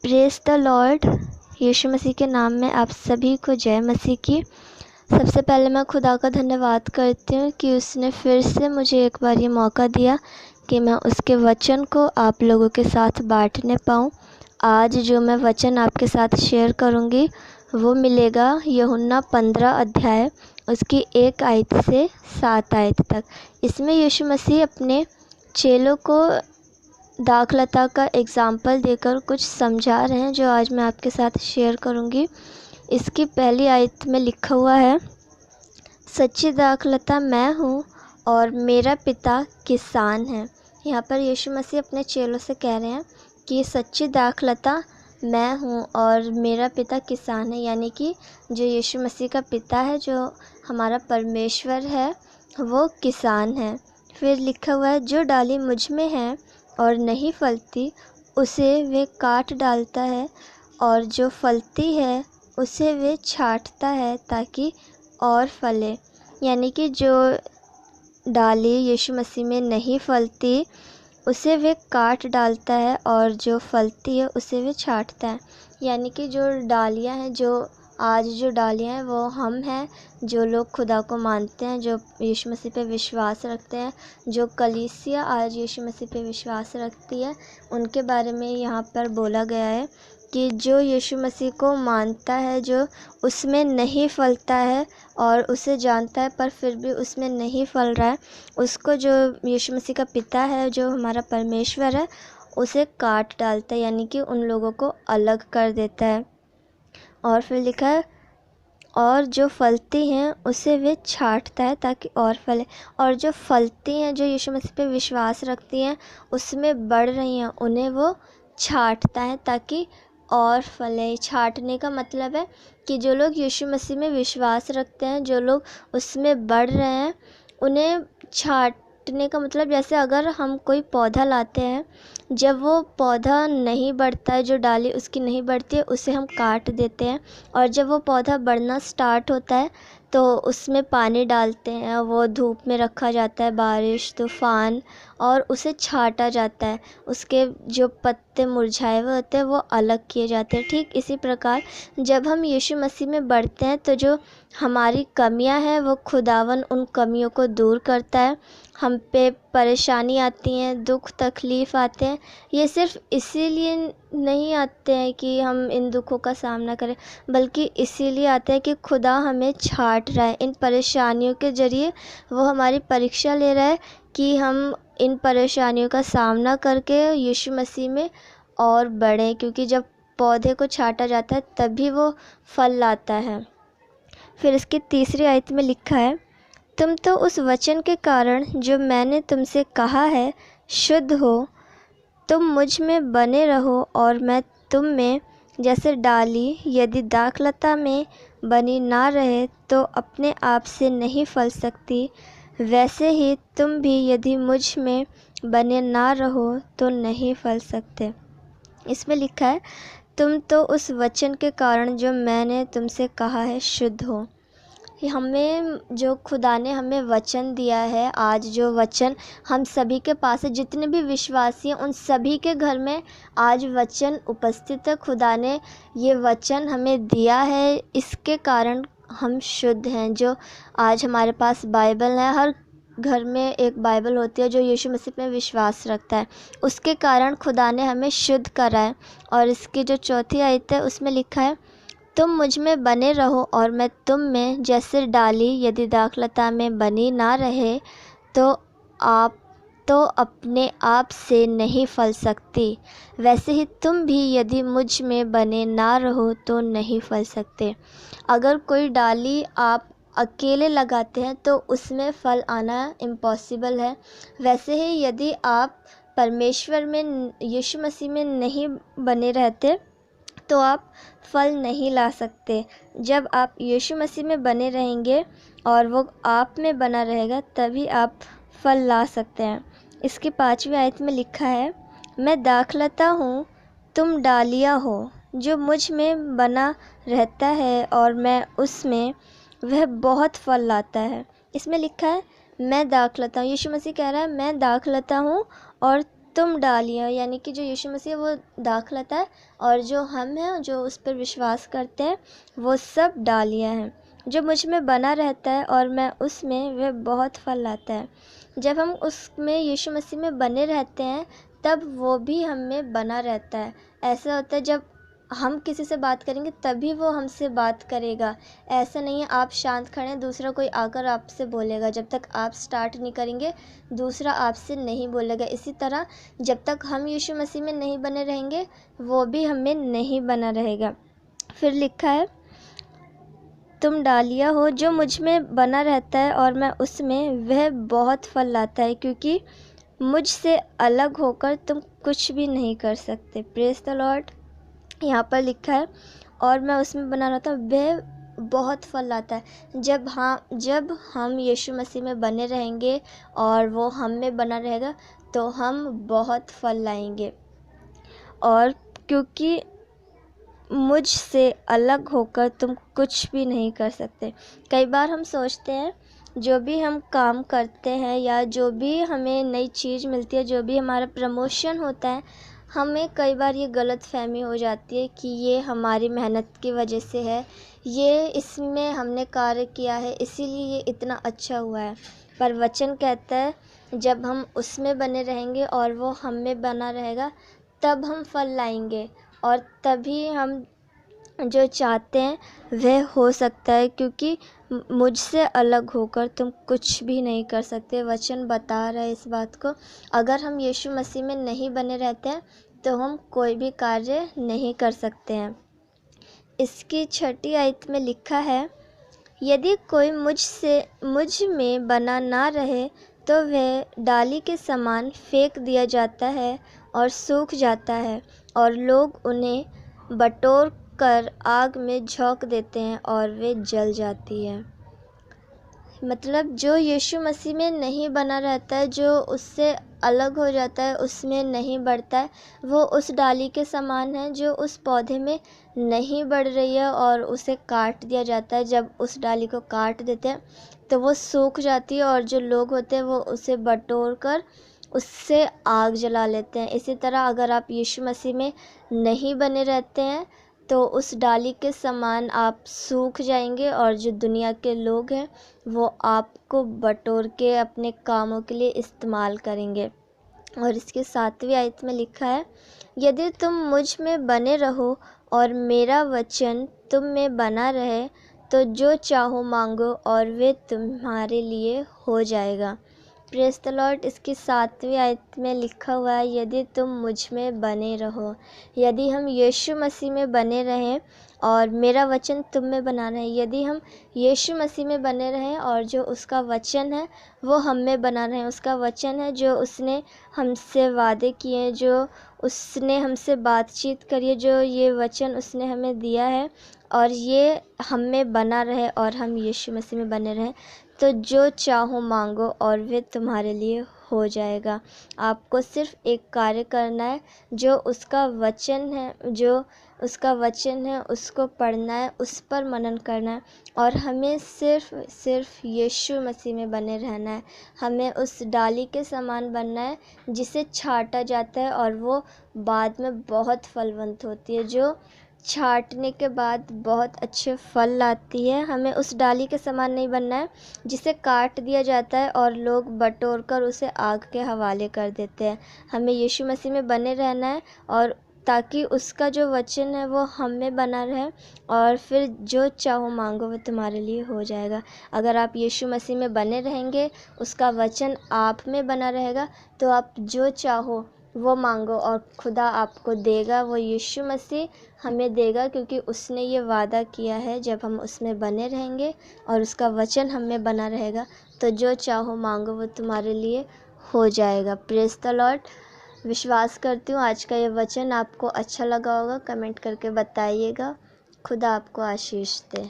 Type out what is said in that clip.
Praise the Lord. Yeshu Masih के नाम में आप सभी को जय मसीह की। सबसे पहले मैं खुदा का धन्यवाद करती हूँ कि उसने फिर से मुझे एक बार ये मौका दिया कि मैं उसके वचन को आप लोगों के साथ बांटने पाऊँ। आज जो मैं वचन आपके साथ शेयर करूँगी वो मिलेगा यूहन्ना 15 अध्याय उसकी 1 आयत से 7 आयत तक। इसमें यीशु मसीह अपने चेलों को दाखलता का एग्ज़ाम्पल देकर कुछ समझा रहे हैं, जो आज मैं आपके साथ शेयर करूंगी। इसकी पहली आयत में लिखा हुआ है, सच्ची दाखलता मैं हूँ और मेरा पिता किसान है। यहाँ पर यीशु मसीह अपने चेलों से कह रहे हैं कि सच्ची दाखलता मैं हूँ और मेरा पिता किसान है, यानी कि जो यीशु मसीह का पिता है, जो हमारा परमेश्वर है, वो किसान है। फिर लिखा हुआ है, जो डाली मुझ में है और नहीं फलती उसे वे काट डालता है, और जो फलती है उसे वे छाँटता है ताकि और फले। यानी कि जो डाली यीशु मसीह में नहीं फलती उसे वे काट डालता है, और जो फलती है उसे वे छाँटता है। यानी कि जो डालियाँ हैं, जो आज जो डालियाँ हैं वो हम हैं, जो लोग खुदा को मानते हैं, जो यीशु मसीह पे विश्वास रखते हैं, जो कलीसिया आज यीशु मसीह पे विश्वास रखती है, उनके बारे में यहाँ पर बोला गया है कि जो यीशु मसीह को मानता है, जो उसमें नहीं फलता है और उसे जानता है पर फिर भी उसमें नहीं फल रहा है, उसको जो यीशु मसीह का पिता है, जो हमारा परमेश्वर है, उसे काट डालता है, यानी कि उन लोगों को अलग कर देता है। और फिर लिखा है, और जो फलती हैं उसे वे छाँटता है ताकि और फले। और जो फलती हैं, जो यीशु मसीह पे विश्वास रखती हैं, उसमें बढ़ रही हैं, उन्हें वो छाँटता है ताकि और फले। छाँटने का मतलब है कि जो लोग यीशु मसीह में विश्वास रखते हैं, जो लोग उसमें बढ़ रहे हैं, उन्हें छाँटने का मतलब, जैसे अगर हम कोई पौधा लाते हैं, जब वो पौधा नहीं बढ़ता है, जो डाली उसकी नहीं बढ़ती है, उसे हम काट देते हैं, और जब वो पौधा बढ़ना स्टार्ट होता है तो उसमें पानी डालते हैं, वो धूप में रखा जाता है, बारिश तूफ़ान, और उसे छाँटा जाता है। उसके जो पत्ते मुरझाए हुए होते हैं वो अलग किए जाते हैं। ठीक इसी प्रकार जब हम यीशु मसीह में बढ़ते हैं तो जो हमारी कमियां हैं वो खुदावन उन कमियों को दूर करता है। हम पे परेशानी आती हैं, दुख तकलीफ़ आते हैं, ये सिर्फ़ इसीलिए नहीं आते हैं कि हम इन दुखों का सामना करें, बल्कि इसीलिए आते हैं कि खुदा हमें छाँट रहा है। इन परेशानियों के ज़रिए वो हमारी परीक्षा ले रहा है कि हम इन परेशानियों का सामना करके यीशु मसीह में और बढ़ें, क्योंकि जब पौधे को छाँटा जाता है तभी वो फल लाता है। फिर इसकी तीसरी आयत में लिखा है, तुम तो उस वचन के कारण जो मैंने तुमसे कहा है शुद्ध हो। तुम मुझ में बने रहो और मैं तुम में। जैसे डाली यदि दाखलता में बनी ना रहे तो अपने आप से नहीं फल सकती, वैसे ही तुम भी यदि मुझ में बने ना रहो तो नहीं फल सकते। इसमें लिखा है, तुम तो उस वचन के कारण जो मैंने तुमसे कहा है शुद्ध हो। हमें जो खुदा ने हमें वचन दिया है, आज जो वचन हम सभी के पास है, जितने भी विश्वासी हैं उन सभी के घर में आज वचन उपस्थित है। खुदा ने ये वचन हमें दिया है, इसके कारण हम शुद्ध हैं। जो आज हमारे पास बाइबल है, हर घर में एक बाइबल होती है जो यीशु मसीह में विश्वास रखता है, उसके कारण खुदा ने हमें शुद्ध करा है। और इसकी जो चौथी आयत है उसमें लिखा है, तुम मुझ में बने रहो और मैं तुम में। जैसे डाली यदि दाखलता में बनी ना रहे तो आप तो अपने आप से नहीं फल सकती, वैसे ही तुम भी यदि मुझ में बने ना रहो तो नहीं फल सकते। अगर कोई डाली आप अकेले लगाते हैं तो उसमें फल आना इम्पॉसिबल है। वैसे ही यदि आप परमेश्वर में, यीशु मसीह में नहीं बने रहते तो आप फल नहीं ला सकते। जब आप यीशु मसीह में बने रहेंगे और वो आप में बना रहेगा तभी आप फल ला सकते हैं। इसकी 5वीं आयत में लिखा है, मैं दाखलता हूँ, तुम डालियाँ हो। जो मुझ में बना रहता है और मैं उसमें, वह बहुत फल लाता है। इसमें लिखा है, मैं दाखलता हूँ। यीशु मसीह कह रहा है, मैं दाखलता हूँ और तुम डालियाँ, यानी कि जो यीशु मसीह वो दाख लाता है और जो हम हैं जो उस पर विश्वास करते हैं वो सब डालियाँ हैं। जो मुझ में बना रहता है और मैं उसमें, वह बहुत फल लाता है। जब हम उसमें यीशु मसीह में बने रहते हैं तब वो भी हम में बना रहता है। ऐसा होता है जब हम किसी से बात करेंगे तभी वो हमसे बात करेगा। ऐसा नहीं है आप शांत खड़े हैं दूसरा कोई आकर आपसे बोलेगा, जब तक आप स्टार्ट नहीं करेंगे दूसरा आपसे नहीं बोलेगा। इसी तरह जब तक हम यीशु मसीह में नहीं बने रहेंगे वो भी हमें नहीं बना रहेगा। फिर लिखा है, तुम डालियाँ हो जो मुझ में बना रहता है और मैं उसमें, वह बहुत फल लाता है, क्योंकि मुझसे अलग होकर तुम कुछ भी नहीं कर सकते। Praise the Lord. यहाँ पर लिखा है और मैं उसमें बना रहता हूँ, वह बहुत फल लाता है। जब हम यीशु मसीह में बने रहेंगे और वो हम में बना रहेगा तो हम बहुत फल लाएंगे। और क्योंकि मुझसे अलग होकर तुम कुछ भी नहीं कर सकते। कई बार हम सोचते हैं जो भी हम काम करते हैं या जो भी हमें नई चीज़ मिलती है, जो भी हमारा प्रमोशन होता है, हमें कई बार ये गलतफ़हमी हो जाती है कि ये हमारी मेहनत की वजह से है, ये इसमें हमने कार्य किया है इसीलिए ये इतना अच्छा हुआ है। पर वचन कहता है जब हम उसमें बने रहेंगे और वो हम में बना रहेगा तब हम फल लाएंगे और तभी हम जो चाहते हैं वह हो सकता है, क्योंकि मुझसे अलग होकर तुम कुछ भी नहीं कर सकते। वचन बता रहा है इस बात को। अगर हम यीशु मसीह में नहीं बने रहते हैं तो हम कोई भी कार्य नहीं कर सकते हैं। इसकी 6ठी आयत में लिखा है, यदि कोई मुझ में बना ना रहे तो वह डाली के समान फेंक दिया जाता है और सूख जाता है और लोग उन्हें बटोर कर आग में झोंक देते हैं और वे जल जाती है। मतलब जो यीशु मसीह में नहीं बना रहता है, जो उससे अलग हो जाता है, उसमें नहीं बढ़ता है, वो उस डाली के समान है जो उस पौधे में नहीं बढ़ रही है और उसे काट दिया जाता है। जब उस डाली को काट देते हैं तो वो सूख जाती है और जो लोग होते हैं वो उसे बटोर कर उससे आग जला लेते हैं। इसी तरह अगर आप यीशु मसीह में नहीं बने रहते हैं तो उस डाली के समान आप सूख जाएंगे और जो दुनिया के लोग हैं वो आपको बटोर के अपने कामों के लिए इस्तेमाल करेंगे। और इसके 7वीं आयत में लिखा है, यदि तुम मुझ में बने रहो और मेरा वचन तुम में बना रहे तो जो चाहो मांगो और वे तुम्हारे लिए हो जाएगा। Praise the Lord. इसकी 7वीं आयत में लिखा हुआ है, यदि तुम मुझ में बने रहो। यदि हम यीशु मसीह में बने रहें और मेरा वचन तुम में बना रहे, यदि हम यीशु मसीह में बने रहें और जो उसका वचन है वो हम में बना रहे, उसका वचन है जो उसने हमसे वादे किए, जो उसने हमसे बातचीत करी है, जो ये वचन उसने हमें दिया है और ये हम में बना रहे और हम यीशु मसीह में बने रहें, तो जो चाहो मांगो और वे तुम्हारे लिए हो जाएगा। आपको सिर्फ एक कार्य करना है, जो उसका वचन है उसको पढ़ना है, उस पर मनन करना है और हमें सिर्फ यीशु मसीह में बने रहना है। हमें उस डाली के समान बनना है जिसे छांटा जाता है और वो बाद में बहुत फलवंत होती है, जो छाँटने के बाद बहुत अच्छे फल लाती है। हमें उस डाली के समान नहीं बनना है जिसे काट दिया जाता है और लोग बटोर कर उसे आग के हवाले कर देते हैं। हमें यीशु मसीह में बने रहना है और ताकि उसका जो वचन है वो हम में बना रहे और फिर जो चाहो मांगो वो तुम्हारे लिए हो जाएगा। अगर आप यीशु मसीह में बने रहेंगे, उसका वचन आप में बना रहेगा, तो आप जो चाहो वो मांगो और खुदा आपको देगा। वो यीशु मसीह हमें देगा, क्योंकि उसने ये वादा किया है जब हम उसमें बने रहेंगे और उसका वचन हम में बना रहेगा तो जो चाहो मांगो वो तुम्हारे लिए हो जाएगा। Praise the Lord. विश्वास करती हूँ आज का ये वचन आपको अच्छा लगा होगा। कमेंट करके बताइएगा। खुदा आपको आशीष दे।